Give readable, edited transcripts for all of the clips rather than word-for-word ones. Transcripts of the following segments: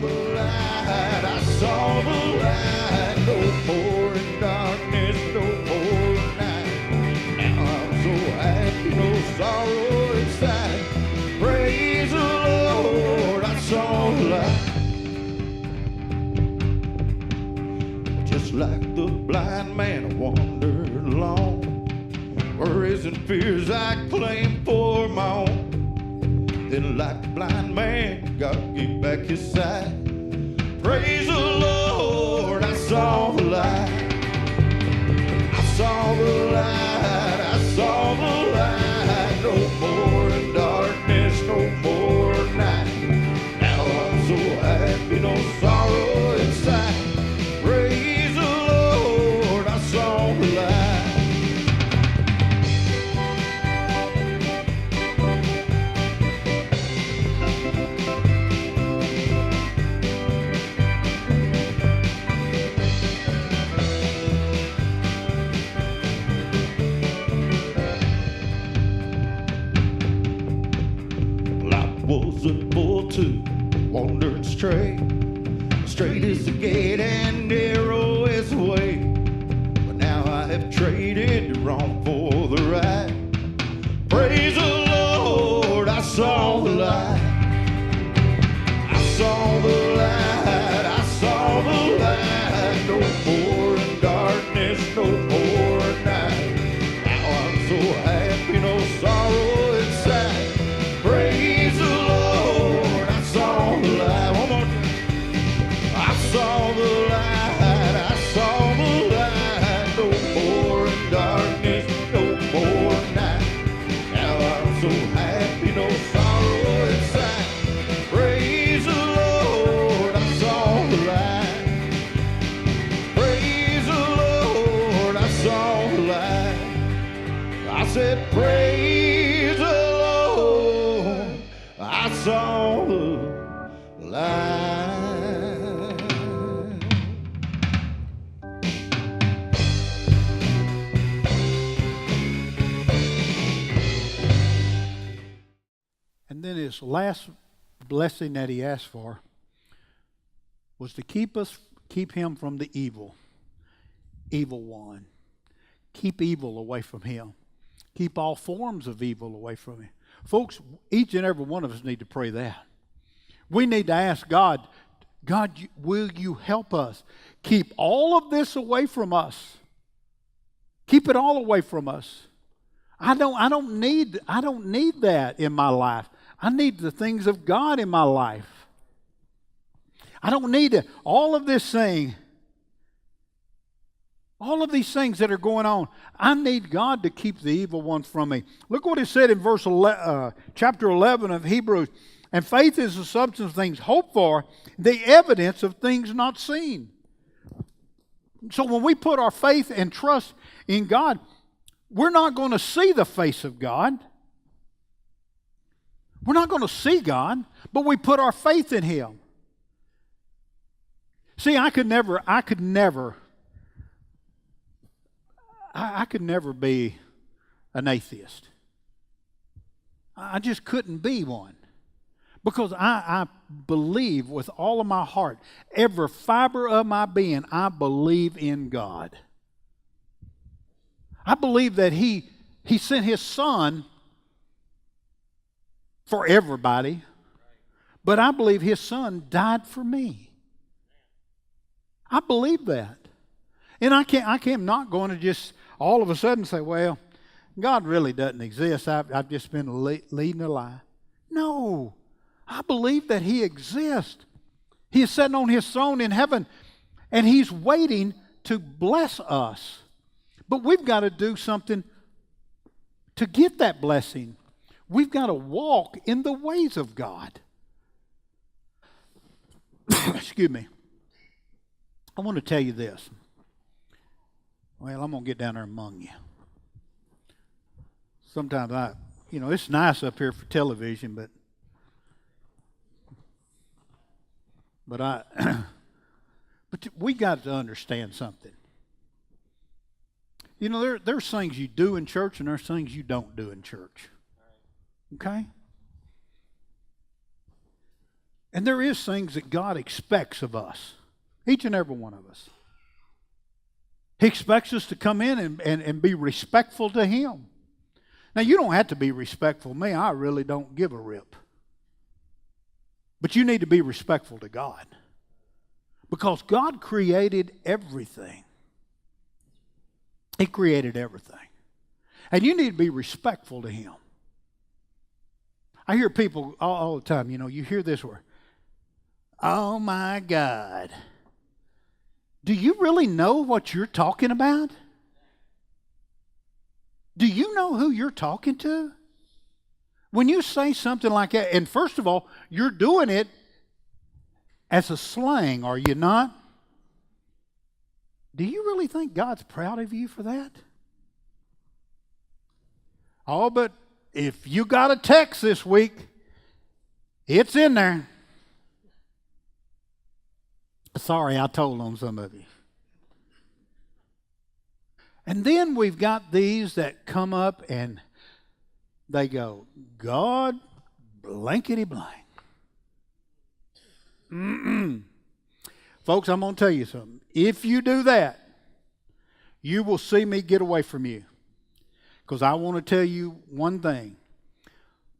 the light, I saw the light. No more in darkness, no more night. Now I'm so happy, no sorrow inside. Praise the Lord, I saw the light. Just like the blind man I wandered along, worries and fears I claimed for my own. Then like the blind man, God gave back his sight. Praise the Lord, I saw the light. I saw the light, I saw the light. No more in darkness, no more night. Now I'm so happy, no sorrow inside. Praise the Lord, I saw the light. Was a bull too, wandered straight. Straight is the gate and narrow is the way. But now I have traded the wrong for the right. Praise the Lord, I saw the light. I saw the light, I saw the light. No more in darkness, no more night. Now I'm so happy, no sorrow inside. Praise the Lord, I saw the light. One more time. I saw the light, I saw the light. No more in darkness, no more night. Now I'm so happy, no sorrow inside. Praise the Lord, I saw the light. Praise the Lord, I saw the light. I said, praise the Lord, I saw the light. And then his last blessing that he asked for was to keep him from the evil one. Keep evil away from him. Keep all forms of evil away from him. Folks, each and every one of us need to pray that. We need to ask God, will you help us? Keep all of this away from us. Keep it all away from us. I don't need that in my life. I need the things of God in my life. I don't need all of this thing. All of these things that are going on, I need God to keep the evil ones from me. Look what it said in chapter 11 of Hebrews. And faith is the substance of things hoped for, the evidence of things not seen. So when we put our faith and trust in God, we're not going to see the face of God. We're not going to see God, but we put our faith in Him. See, I could never be an atheist. I just couldn't be one. Because I believe with all of my heart, every fiber of my being, I believe in God. I believe that He sent His Son for everybody, but I believe His Son died for me. I believe that. And I'm not going to just all of a sudden say, well, God really doesn't exist. I've just been leading a lie. No. I believe that He exists. He is sitting on His throne in heaven, and He's waiting to bless us. But we've got to do something to get that blessing. We've got to walk in the ways of God. Excuse me. I want to tell you this. Well, I'm going to get down there among you. Sometimes it's nice up here for television, but we got to understand something. There's things you do in church and there's things you don't do in church. Okay? And there is things that God expects of us, each and every one of us. He expects us to come in and be respectful to Him. Now, you don't have to be respectful to me. I really don't give a rip. But you need to be respectful to God. Because God created everything. He created everything. And you need to be respectful to Him. I hear people all the time, you hear this word, oh my God. Do you really know what you're talking about? Do you know who you're talking to? When you say something like that, and first of all, you're doing it as a slang, are you not? Do you really think God's proud of you for that? Oh, but if you got a text this week, it's in there. Sorry, I told on some of you. And then we've got these that come up and they go, God blankety blank. Folks, I'm going to tell you something. If you do that, you will see me get away from you. Because I want to tell you one thing.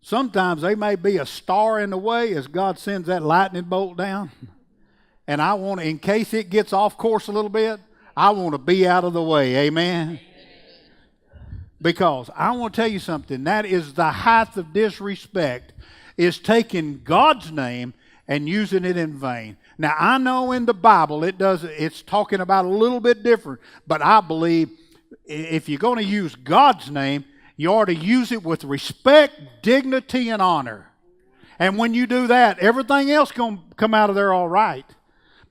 Sometimes they may be a star in the way as God sends that lightning bolt down. And I want to, in case it gets off course a little bit, I want to be out of the way. Amen? Because I want to tell you something. That is the height of disrespect, is taking God's name and using it in vain. Now, I know in the Bible it's talking about a little bit different, but I believe if you're going to use God's name, you ought to use it with respect, dignity, and honor. And when you do that, everything else going to come out of there all right.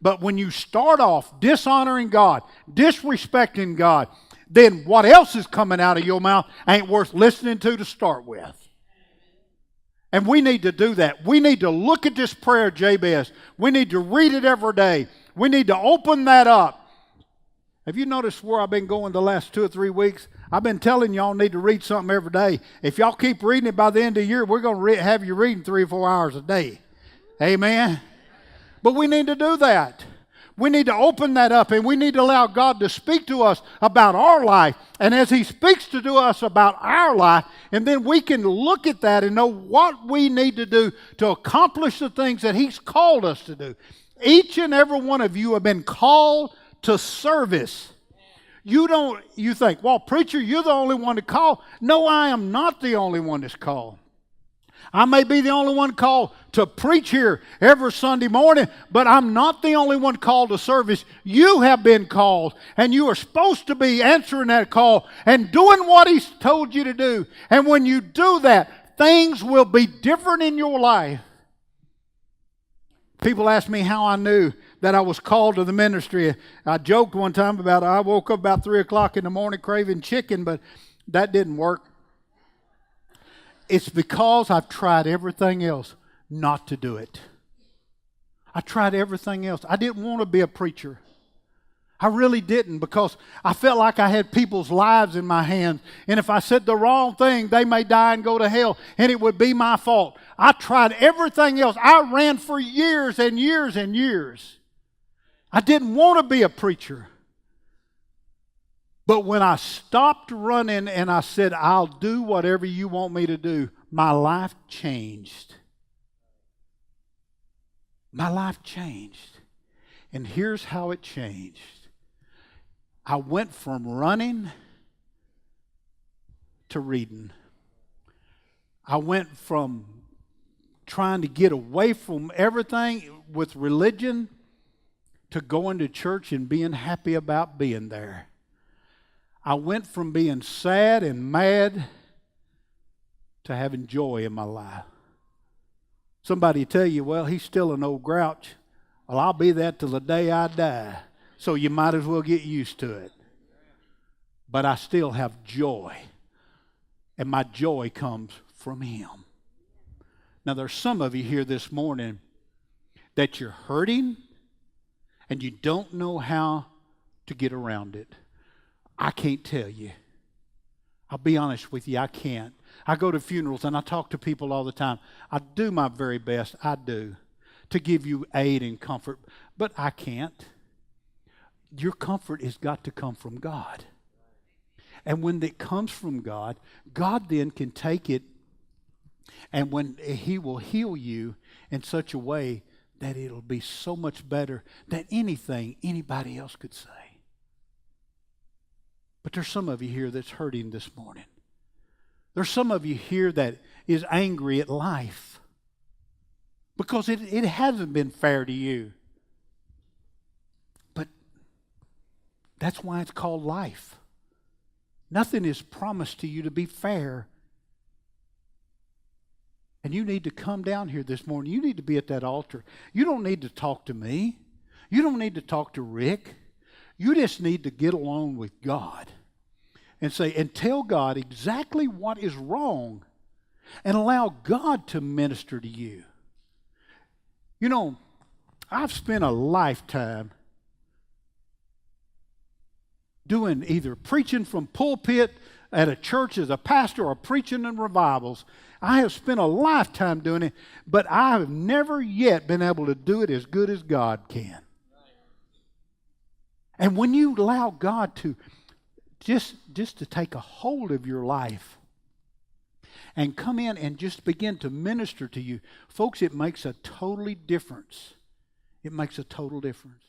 But when you start off dishonoring God, disrespecting God, then what else is coming out of your mouth ain't worth listening to start with. And we need to do that. We need to look at this prayer, Jabez. We need to read it every day. We need to open that up. Have you noticed where I've been going the last 2 or 3 weeks? I've been telling y'all need to read something every day. If y'all keep reading it by the end of the year, we're going to have you reading 3 or 4 hours a day. Amen? But we need to do that. We need to open that up, and we need to allow God to speak to us about our life. And as He speaks to us about our life, and then we can look at that and know what we need to do to accomplish the things that He's called us to do. Each and every one of you have been called to service. You think, well, preacher, you're the only one to call. No, I am not the only one that's called. I may be the only one called to preach here every Sunday morning, but I'm not the only one called to service. You have been called, and you are supposed to be answering that call and doing what He's told you to do. And when you do that, things will be different in your life. People ask me how I knew that I was called to the ministry. I joked one time about I woke up about 3 o'clock in the morning craving chicken, but that didn't work. It's because I've tried everything else not to do it. I tried everything else. I didn't want to be a preacher. I really didn't, because I felt like I had people's lives in my hands. And if I said the wrong thing, they may die and go to hell, and it would be my fault. I tried everything else. I ran for years and years and years. I didn't want to be a preacher. But when I stopped running and I said, I'll do whatever you want me to do, my life changed. My life changed. And here's how it changed. I went from running to reading. I went from trying to get away from everything with religion to going to church and being happy about being there. I went from being sad and mad to having joy in my life. Somebody tell you, well, he's still an old grouch. Well, I'll be that till the day I die. So you might as well get used to it. But I still have joy. And my joy comes from Him. Now there's some of you here this morning that you're hurting and you don't know how to get around it. I can't tell you. I'll be honest with you, I can't. I go to funerals and I talk to people all the time. I do my very best, I do, to give you aid and comfort, but I can't. Your comfort has got to come from God. And when it comes from God, God then can take it, and when He will heal you in such a way that it'll be so much better than anything anybody else could say. But there's some of you here that's hurting this morning. There's some of you here that is angry at life because it hasn't been fair to you. But that's why it's called life. Nothing is promised to you to be fair. And you need to come down here this morning. You need to be at that altar. You don't need to talk to me. You don't need to talk to Rick. You just need to get alone with God and say, and tell God exactly what is wrong and allow God to minister to you. You know, I've spent a lifetime doing either preaching from pulpit at a church as a pastor or preaching in revivals. I have spent a lifetime doing it, but I have never yet been able to do it as good as God can. And when you allow God to just to take a hold of your life and come in and just begin to minister to you, folks, it makes a totally difference. It makes a total difference.